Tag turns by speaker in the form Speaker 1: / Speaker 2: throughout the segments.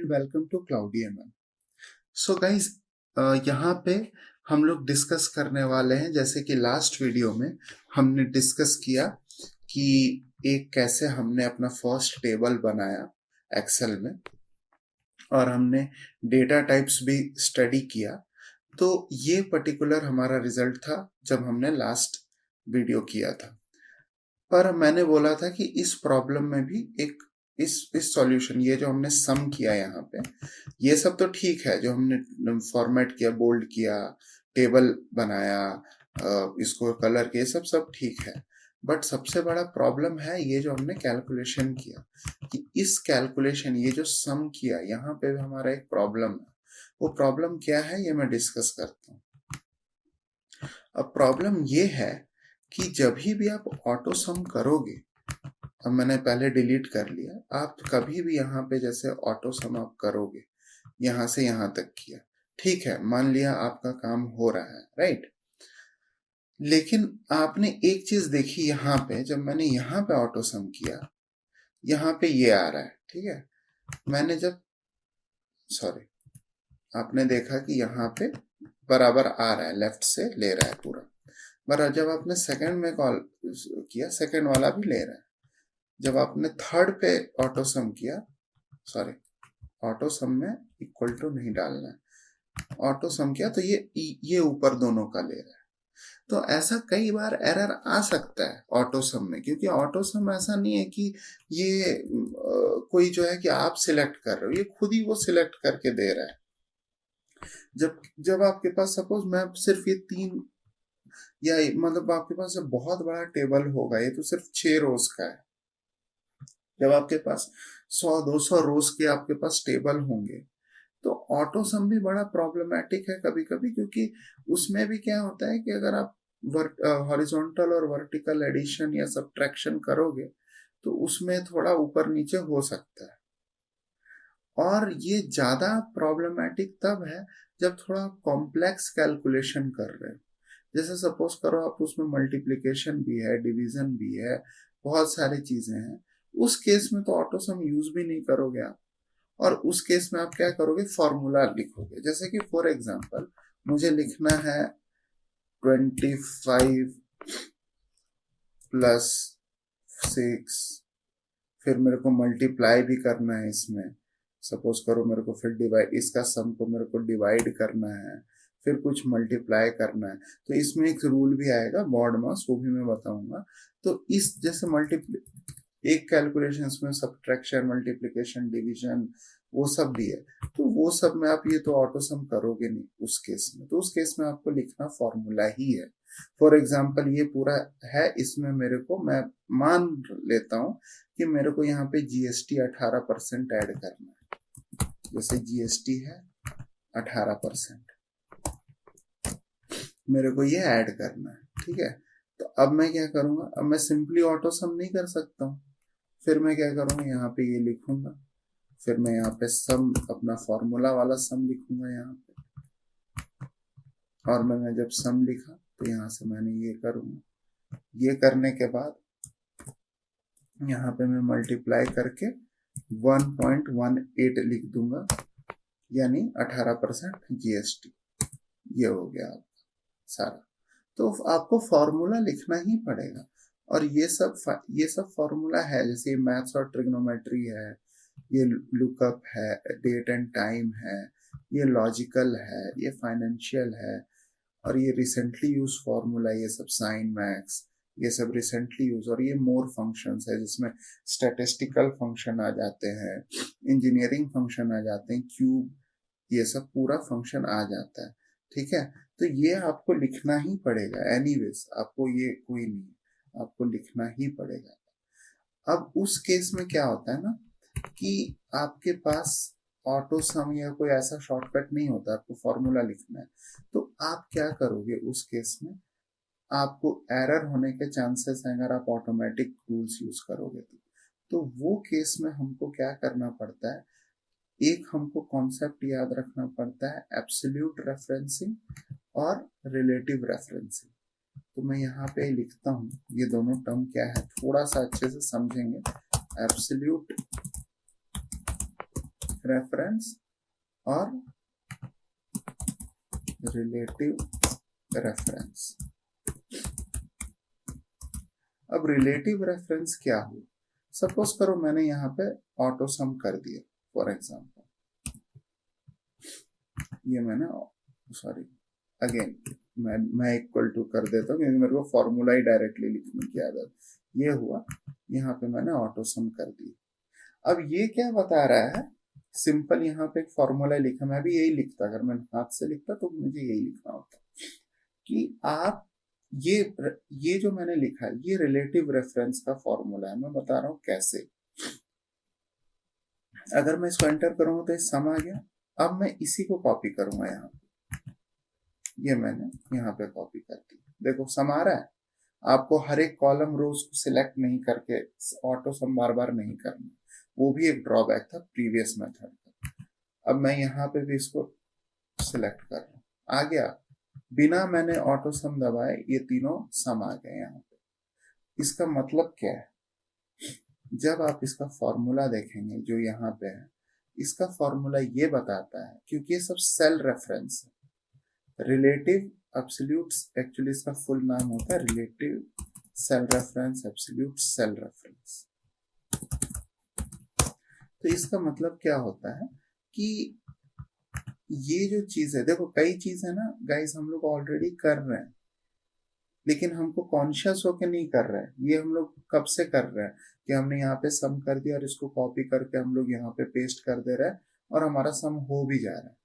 Speaker 1: And welcome to Cloudy ML. So guys, यहाँ पे हम लोग डिस्कस करने वाले हैं, जैसे कि लास्ट वीडियो में हमने डिस्कस किया कि एक कैसे हमने अपना फर्स्ट टेबल बनाया एक्सेल में, और हमने डेटा टाइप्स भी स्टडी किया। तो ये पर्टिकुलर हमारा रिजल्ट था जब हमने लास्ट वीडियो किया था। पर मैंने बोला था कि इस प्रॉब्लम में भी इस सॉल्यूशन, ये जो हमने सम किया यहाँ पे, ये सब तो ठीक है, जो हमने फॉर्मेट किया, बोल्ड किया, टेबल बनाया, इसको कलर किया, सब ठीक है। बट सबसे बड़ा प्रॉब्लम है ये जो हमने कैलकुलेशन किया, कि इस कैलकुलेशन, ये जो सम किया, यहाँ पे भी हमारा एक प्रॉब्लम है। वो प्रॉब्लम क्या है ये मैं डिस्कस करता हूँ। अब प्रॉब्लम ये है कि जब भी आप ऑटो सम करोगे, अब मैंने पहले डिलीट कर लिया, आप कभी भी यहाँ पे जैसे ऑटो सम आप करोगे, यहाँ से यहाँ तक किया, ठीक है, मान लिया आपका काम हो रहा है, राइट। लेकिन आपने एक चीज देखी यहाँ पे, जब मैंने यहाँ पे ऑटो सम किया, यहाँ पे ये आ रहा है, ठीक है। मैंने जब सॉरी आपने देखा कि यहाँ पे बराबर आ रहा है, लेफ्ट से ले रहा है पूरा। पर जब आपने सेकंड में कॉल किया, सेकंड वाला भी ले रहा है। जब आपने थर्ड पे ऑटो सम किया, सॉरी, ऑटो सम में इक्वल टू नहीं डालना है, ऑटो सम किया तो ये ऊपर दोनों का ले रहा है। तो ऐसा कई बार एरर आ सकता है ऑटो सम में, क्योंकि ऑटो सम ऐसा नहीं है कि ये कोई जो है कि आप सिलेक्ट कर रहे हो, ये खुद ही वो सिलेक्ट करके दे रहा है। जब आपके पास सपोज मैं सिर्फ ये 3, या मतलब आपके पास बहुत बड़ा टेबल होगा, ये तो सिर्फ 6 रोज का है। जब आपके पास 100-200 रोज के आपके पास टेबल होंगे, तो ऑटो सम भी बड़ा प्रॉब्लमेटिक है कभी कभी, क्योंकि उसमें भी क्या होता है कि अगर आप हॉरिजॉन्टल और वर्टिकल एडिशन या सब्ट्रैक्शन करोगे, तो उसमें थोड़ा ऊपर नीचे हो सकता है। और ये ज्यादा प्रॉब्लमेटिक तब है जब थोड़ा कॉम्प्लेक्स कैलकुलेशन कर रहे हो। जैसे सपोज करो आप उसमें मल्टीप्लिकेशन भी है, डिवीजन भी है, बहुत सारी चीजें हैं। उस केस में तो ऑटो सम यूज भी नहीं करोगे आप, और उस केस में आप क्या करोगे, फॉर्मूला लिखोगे। जैसे कि फॉर एग्जांपल मुझे लिखना है 25 प्लस 6, फिर मेरे को मल्टीप्लाई भी करना है इसमें, सपोज करो मेरे को, फिर डिवाइड, इसका सम को मेरे को डिवाइड करना है, फिर कुछ मल्टीप्लाई करना है। तो इसमें एक रूल भी आएगा, बॉड मास, वो भी मैं बताऊंगा। तो इस जैसे एक कैलकुलेशन में सब्ट्रैक्शन, मल्टीप्लिकेशन, डिवीजन, वो सब भी है। तो वो सब में आप ये तो ऑटो सम करोगे नहीं उस केस में, तो उस केस में आपको लिखना फॉर्मूला ही है। फॉर एग्जाम्पल ये पूरा है, इसमें मेरे को, मैं मान लेता हूं कि मेरे को यहाँ पे जीएसटी 18% ऐड करना है। जैसे जीएसटी है 18%, मेरे को ये ऐड करना है, ठीक है। तो अब मैं क्या करूंगा, अब मैं सिंपली ऑटो सम नहीं कर सकता हूँ, फिर मैं क्या करूंगा, यहाँ पे ये लिखूंगा, फिर मैं यहाँ पे सम, अपना फॉर्मूला वाला सम लिखूंगा यहाँ पे। और मैंने जब सम लिखा तो यहाँ से मैंने ये करूंगा, ये करने के बाद यहाँ पे मैं मल्टीप्लाई करके 1.18 लिख दूंगा, यानी 18% जीएसटी। ये हो गया सारा। तो आपको फॉर्मूला लिखना ही पड़ेगा। और ये सब फॉर्मूला है, जैसे मैथ्स और ट्रिग्नोमेट्री है, ये लुकअप है, डेट एंड टाइम है, ये लॉजिकल है, ये फाइनेंशियल है, और ये रिसेंटली यूज फॉर्मूला, ये सब साइन मैक्स, ये सब रिसेंटली यूज। और ये मोर फंक्शंस है, जिसमें स्टैटिस्टिकल फंक्शन आ जाते हैं, इंजीनियरिंग फंक्शन आ जाते हैं, क्यूब, ये सब पूरा फंक्शन आ जाता है, ठीक है। तो ये आपको लिखना ही पड़ेगा एनीवेज, आपको ये कोई नहीं, आपको लिखना ही पड़ेगा। अब उस केस में क्या होता है ना, कि आपके पास ऑटो सम या कोई ऐसा शॉर्टकट नहीं होता, आपको फॉर्मूला लिखना है। तो आप क्या करोगे उस केस में, आपको एरर होने के चांसेस हैं अगर आप ऑटोमेटिक रूल्स यूज करोगे तो वो केस में हमको क्या करना पड़ता है, एक हमको कॉन्सेप्ट याद रखना पड़ता है, एब्सोल्यूट रेफरेंसिंग और रिलेटिव रेफरेंसिंग। तो मैं यहाँ पे लिखता हूँ, ये दोनों टर्म क्या है, थोड़ा सा अच्छे से समझेंगे। एब्सोल्यूट रेफरेंस और रिलेटिव रेफरेंस। अब रिलेटिव रेफरेंस क्या हो, सपोज करो मैंने यहाँ पे ऑटो सम कर दिया फॉर एग्जांपल, ये मैंने सॉरी अगेन मैं इक्वल टू कर देता हूँ क्योंकि मेरे को फॉर्मूला ही डायरेक्टली लिखने की आदत। ये हुआ, यहाँ पे मैंने ऑटो सम कर दिया। अब ये क्या बता रहा है, सिंपल यहाँ पे एक फॉर्मूला लिखा, मैं भी यही लिखता, अगर मैं हाथ से लिखता तो मुझे यही लिखना होता कि आप ये जो मैंने लिखा है ये रिलेटिव रेफरेंस का फॉर्मूला है। मैं बता रहा हूँ कैसे। अगर मैं इसको एंटर करूंगा तो ये सम आ गया। अब मैं इसी को कॉपी करूंगा यहाँ पे, ये मैंने यहाँ पे कॉपी कर दी, देखो सम आ रहा है। आपको हर एक कॉलम रोज को सिलेक्ट नहीं करके ऑटो सम बार बार नहीं करना, वो भी एक ड्रॉबैक था प्रीवियस मेथड का। अब मैं यहाँ पे भी इसको सिलेक्ट कर रहा हूँ, आ गया, बिना मैंने ऑटो सम दबाए ये तीनों सम आ गए यहाँ पे। इसका मतलब क्या है, जब आप इसका फॉर्मूला देखेंगे जो यहाँ पे है, इसका फॉर्मूला ये बताता है, क्योंकि ये सब सेल रेफरेंस है। रिलेटिव एब्सोल्यूट, एक्चुअली इसका फुल नाम होता है relative cell reference, absolute cell reference. तो इसका मतलब क्या होता है कि ये जो चीज है, देखो कई चीज है ना गाइस हम लोग ऑलरेडी कर रहे हैं, लेकिन हमको कॉन्शियस होके नहीं कर रहे हैं। ये हम लोग कब से कर रहे हैं कि हमने यहाँ पे सम कर दिया और इसको कॉपी करके हम लोग यहाँ पे पेस्ट कर दे रहे हैं और हमारा सम हो भी जा रहा है,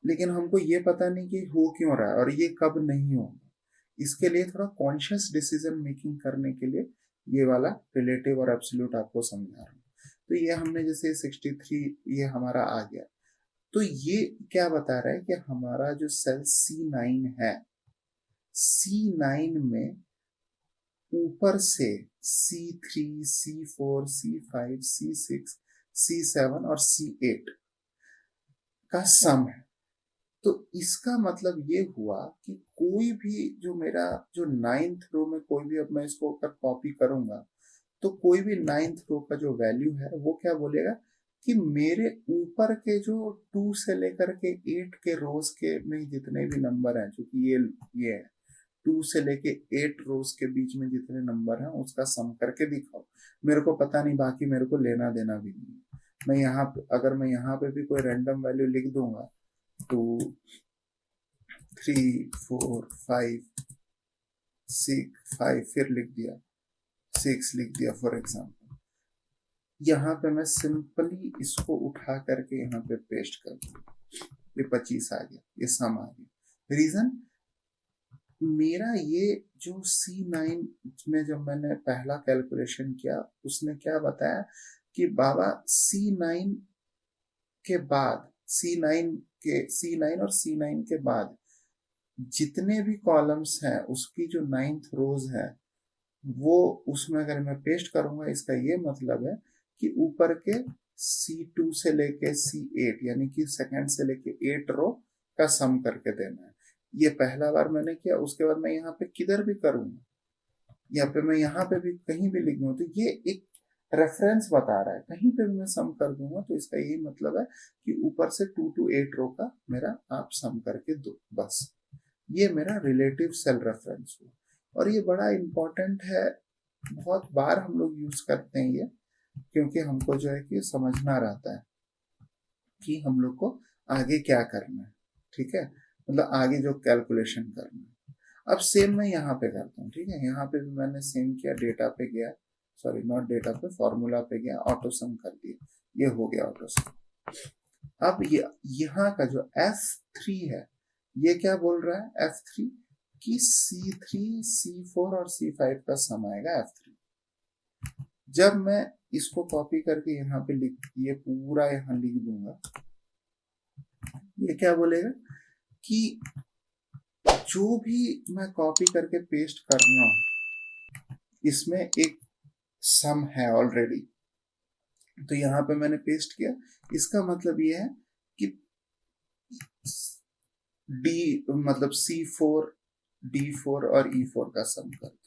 Speaker 1: लेकिन हमको ये पता नहीं कि हो क्यों रहा है और ये कब नहीं होगा। इसके लिए थोड़ा कॉन्शियस डिसीजन मेकिंग करने के लिए ये वाला रिलेटिव और एब्सोल्यूट आपको समझा रहा हूँ। तो ये हमने जैसे 63 ये हमारा आ गया, तो ये क्या बता रहा है कि हमारा जो सेल C9 है, C9 में ऊपर से C3, C4, C5, C6, C7 और C8 का सम है। तो इसका मतलब ये हुआ कि कोई भी जो मेरा जो 9th रो में कोई भी, अब मैं इसको अगर कॉपी करूंगा तो कोई भी 9th रो का जो वैल्यू है वो क्या बोलेगा कि मेरे ऊपर के जो 2 से लेकर के 8 के रोज के में जितने भी नंबर हैं, क्योंकि ये है 2 से लेके 8 रोज के बीच में जितने नंबर हैं उसका सम करके दिखाओ। मेरे को पता नहीं, बाकी मेरे को लेना देना भी नहीं। मैं यहाँ पे अगर मैं यहाँ पे भी कोई रैंडम वैल्यू लिख दूंगा, 2, 3, 4, 5, 6, 5 फिर लिख दिया, 6 लिख दिया फॉर एग्जाम्पल, यहाँ पे मैं सिंपली इसको उठा करके यहाँ पे पेस्ट कर दूँ, ये 25 आ गया, ये सम आ गया। रीजन, मेरा ये जो C9 में जब मैंने पहला कैलकुलेशन किया उसने क्या बताया कि बाबा C9 के बाद C9 और C9 के बाद जितने भी कॉलम्स हैं उसकी जो 9th रोज है वो उसमें अगर मैं पेस्ट करूंगा, इसका ये मतलब है कि ऊपर के C2 से लेके C8 यानी कि सेकंड से लेके 8 रो का सम करके देना है। ये पहला बार मैंने किया, उसके बाद मैं यहाँ पे किधर भी करूंगा या पे मैं यहाँ पे भी कहीं भी लिख दूँ तो ये एक रेफरेंस बता रहा है, कहीं पे भी मैं सम कर दूंगा तो इसका यही मतलब है कि ऊपर से 2 to 8 रो का मेरा आप सम करके दो, बस। ये मेरा रिलेटिव सेल रेफरेंस हुआ और ये बड़ा इंपॉर्टेंट है, बहुत बार हम लोग यूज करते हैं ये, क्योंकि हमको जो है कि समझना रहता है कि हम लोग को आगे क्या करना है, ठीक है, मतलब आगे जो कैलकुलेशन करना है। अब सेम मैं यहाँ पे करता हूँ, ठीक है, यहाँ पे भी मैंने सेम किया, डेटा पे गया, सॉरी नॉट डेटा पे, फॉर्मूला पे गया, ऑटो सम कर दिया, ये हो गया ऑटो सम। अब ये यहाँ का जो F3 है ये क्या बोल रहा है, F3 कि C3, C4 और C5 का सम आएगा F3। जब मैं इसको कॉपी करके यहाँ पे लिख, ये पूरा यहाँ लिख दूंगा, ये क्या बोलेगा कि जो भी मैं कॉपी करके पेस्ट कर रहा हूं इसमें एक सम है ऑलरेडी, तो यहाँ पे मैंने पेस्ट किया, इसका मतलब ये है कि डी मतलब C4, D4 और E4 का सम कर,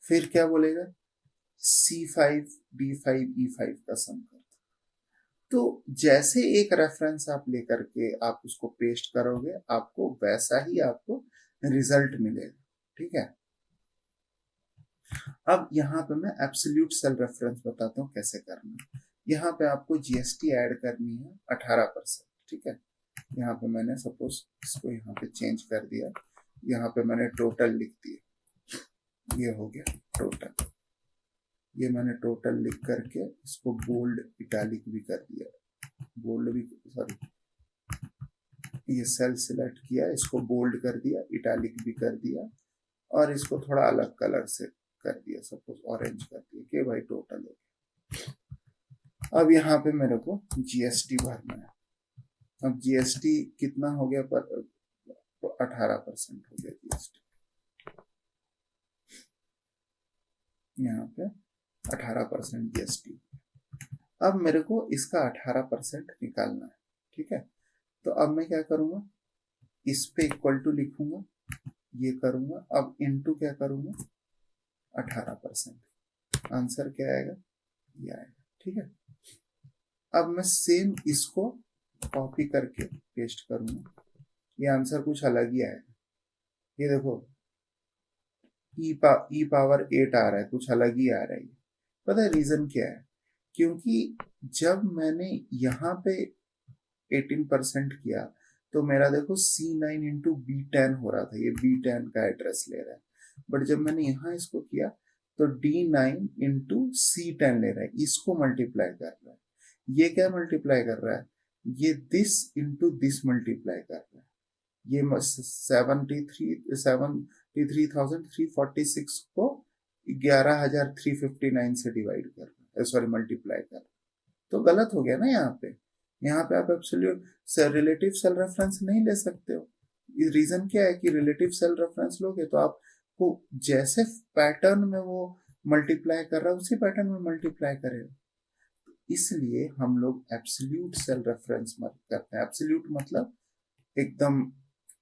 Speaker 1: फिर क्या बोलेगा C5, D5, E5 का सम कर, तो जैसे एक रेफरेंस आप लेकर के आप उसको पेस्ट करोगे, आपको वैसा ही आपको रिजल्ट मिलेगा। ठीक है, अब यहाँ पे मैं एब्सोल्यूट सेल रेफरेंस बताता हूँ कैसे करना है। यहाँ पे आपको जीएसटी ऐड करनी है 18%। ठीक है, यहाँ पे मैंने सपोज इसको यहाँ पे चेंज कर दिया, यहाँ पे मैंने टोटल लिख दिया, ये हो गया टोटल। ये मैंने टोटल लिख करके इसको बोल्ड इटैलिक भी कर दिया, बोल्ड भी, सॉरी, ये सेल सिलेक्ट किया, इसको बोल्ड कर दिया, इटैलिक भी कर दिया, और इसको थोड़ा अलग कलर से कर दिया, सपोज ऑरेंज कर दिया कि भाई टोटल हो गया। अब यहाँ पे मेरे को जीएसटी भरना है। अब जीएसटी कितना हो गया, पर 18% हो गया जीएसटी, यहाँ पे 18% जीएसटी। अब मेरे को इसका 18% निकालना है। ठीक है, तो अब मैं क्या करूंगा, इस पे इक्वल टू लिखूंगा, ये करूंगा, अब इनटू क्या करूंगा 18%, आंसर क्या आएगा, ये आएगा। ठीक है, अब मैं सेम इसको कॉपी करके पेस्ट करूंगा, ये आंसर कुछ अलग ही आएगा। ये देखो ई पावर 8 आ रहा है, कुछ अलग ही आ रहा है। पता है रीजन क्या है, क्योंकि जब मैंने यहाँ पे 18% किया तो मेरा देखो C9 × B10 हो रहा था, ये B10 का एड्रेस ले रहा है। बट जब मैंने यहाँ इसको किया तो D9 × C10 ले रहा है, इसको मल्टीप्लाई कर रहा है। ये क्या मल्टीप्लाई कर रहा है, ये दिस इंटू दिस मल्टीप्लाई कर रहा है। ये 73,346 को 11,359 से डिवाइड कर रहा है, सॉरी मल्टीप्लाई कर रहा है। तो गलत हो गया ना यहाँ पे। यहाँ पे आप एब्सोल्यूट रिलेटिव सेल रेफरेंस नहीं ले सकते हो। रीजन क्या है कि रिलेटिव सेल रेफरेंस लोगे तो आपको जैसे पैटर्न में वो मल्टीप्लाई कर रहा है उसी पैटर्न में मल्टीप्लाई करेगा। इसलिए हम लोग एब्सोल्यूट सेल रेफरेंस मत करते हैं। एब्सोल्यूट मतलब एकदम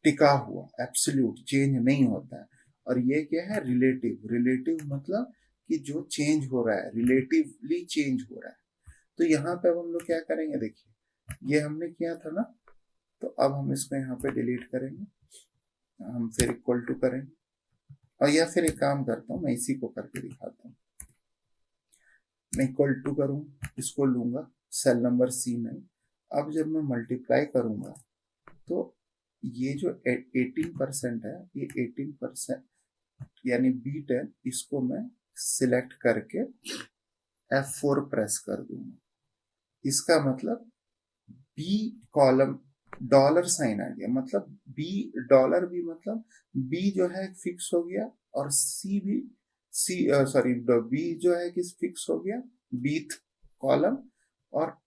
Speaker 1: टिका हुआ, एब्सोल्यूट चेंज नहीं होता है। और ये क्या है, रिलेटिव। रिलेटिव मतलब कि जो चेंज हो रहा है, रिलेटिवली चेंज हो रहा है। तो यहाँ पे अब हम लोग क्या करेंगे, देखिए ये हमने किया था ना, तो अब हम इसको यहाँ पे डिलीट करेंगे, हम फिर इक्वल टू करेंगे, और या फिर एक काम करता हूँ, मैं इसी को करके दिखाता हूँ। मैं इक्वल टू करूँ, इसको लूंगा सेल नंबर C9। अब जब मैं मल्टीप्लाई करूंगा तो ये जो 18% है, ये 18% यानी B10, इसको मैं सिलेक्ट करके F4 प्रेस कर दूंगा। इसका मतलब बी कॉलम डॉलर साइन आ गया, मतलब बी डॉलर भी, मतलब बी जो है फिक्स हो गया, और सी भी, सी सॉरी बी जो है कि फिक्स हो गया, बीथ कॉलम, और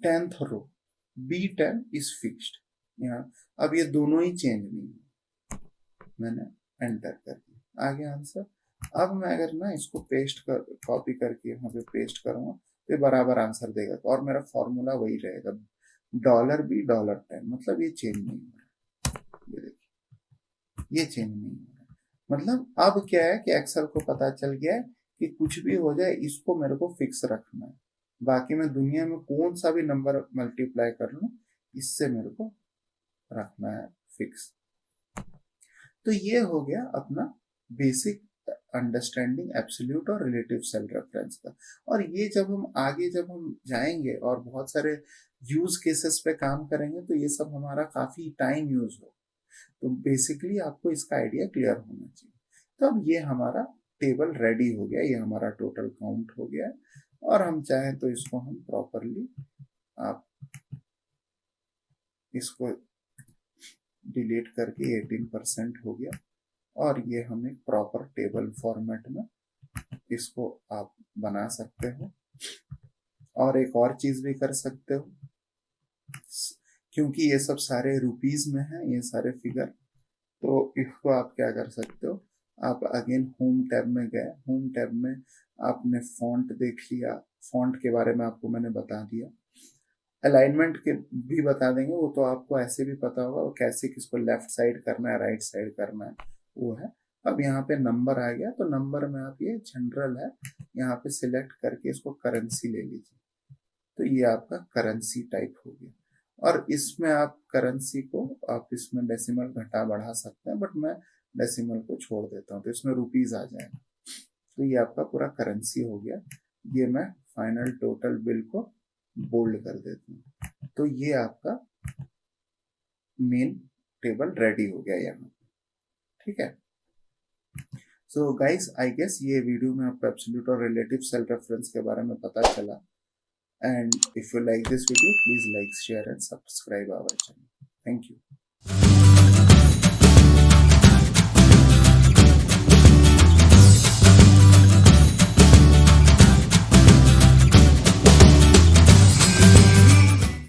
Speaker 1: 10th row B10 is fixed यहाँ। अब ये दोनों ही चेंज नहीं है, मैंने एंटर कर दिया, आ गया आंसर। अब मैं अगर ना इसको पेस्ट कर, कॉपी करके यहाँ पे पेस्ट करूंगा तो बराबर आंसर देगा, और मेरा फॉर्मूला वही रहेगा, $B$10, मतलब ये चेंज नहीं हो रहा। ये देखिए ये चेंज नहीं हो रहा, मतलब अब क्या है कि एक्सेल को पता चल गया है कि कुछ भी हो जाए इसको मेरे को फिक्स रखना है। बाकी मैं दुनिया में कौन सा भी नंबर मल्टीप्लाई कर लूं, इससे मेरे को रखना है फिक्स। तो ये हो गया अपना बेसिक अंडरस्टैंडिंग एब्सोल्यूट और रिलेटिव सेल रेफरेंस का। और ये जब हम आगे जब हम जाएंगे और बहुत सारे यूज केसेस पे काम करेंगे तो ये सब हमारा काफी टाइम यूज हो, तो बेसिकली आपको इसका आइडिया क्लियर होना चाहिए। तो अब ये हमारा टेबल रेडी हो गया, ये हमारा टोटल काउंट हो गया, और हम चाहें तो इसको हम प्रॉपरली, आप इसको डिलीट करके 18% हो गया, और ये हम एक प्रॉपर टेबल फॉर्मेट में इसको आप बना सकते हो। और एक और चीज भी कर सकते हो, क्योंकि ये सब सारे रुपीज में है, ये सारे फिगर, तो इसको आप क्या कर सकते हो, आप अगेन होम टैब में गए, होम टैब में आपने फॉन्ट देख लिया, फॉन्ट के बारे में आपको मैंने बता दिया, अलाइनमेंट के भी बता देंगे, वो तो आपको ऐसे भी पता होगा, वो कैसे किसको लेफ्ट साइड करना है राइट साइड करना है वो है। अब यहाँ पे नंबर आ गया, तो नंबर में आप ये जनरल है, यहाँ पे सिलेक्ट करके इसको करेंसी ले लीजिए, तो ये आपका करेंसी टाइप हो गया। और इसमें आप करेंसी को आप इसमें डेसिमल घटा बढ़ा सकते हैं, बट मैं डेसिमल को छोड़ देता हूँ तो इसमें रुपीज आ जाएगा। तो ये आपका पूरा करेंसी हो गया। ये मैं फाइनल टोटल बिल को बोल्ड कर देता हूँ। तो ये आपका मेन टेबल रेडी हो गया यहाँ। ठीक है। सो गाइस, आई गेस ये वीडियो में आपको एब्सोल्यूट और रिलेटिव सेल रेफरेंस के बारे में पता चला। And if you like this video, please like, share and subscribe our channel. Thank you.